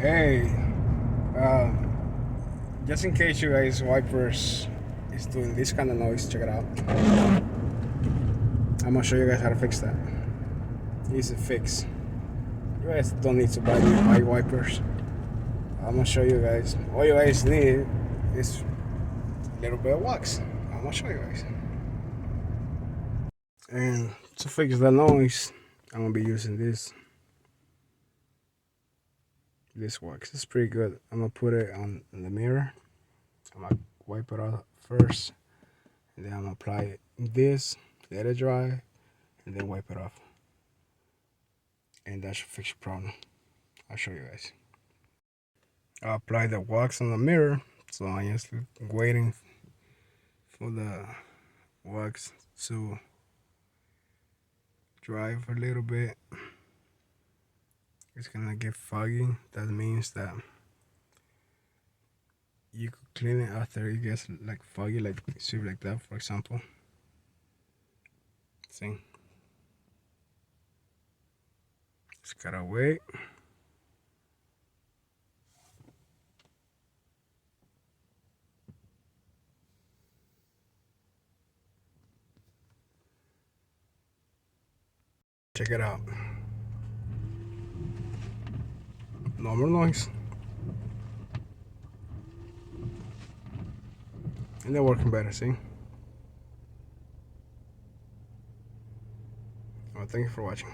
Hey, uh, just in case you guys wipers is doing this kind of noise, check it out. I'm gonna show you guys how to fix that. Easy fix. You guys don't need to buy new wipers. I'm gonna show you guys. All you guys need is a little bit of wax. I'm gonna show you guys. And to fix the noise, I'm gonna be using this wax. It's pretty good. I'm gonna put it on the mirror. I'm gonna wipe it off first, and then I'm gonna apply this, let it dry, and then wipe it off. And that should fix your problem. I'll show you guys. I apply the wax on the mirror, so I'm just waiting for the wax to dry for a little bit. It's gonna get foggy. That means that you could clean it after it gets like foggy, like see like that, for example. See? Just gotta wait. Check it out. No more noise. And they're working better, see? Well, thank you for watching.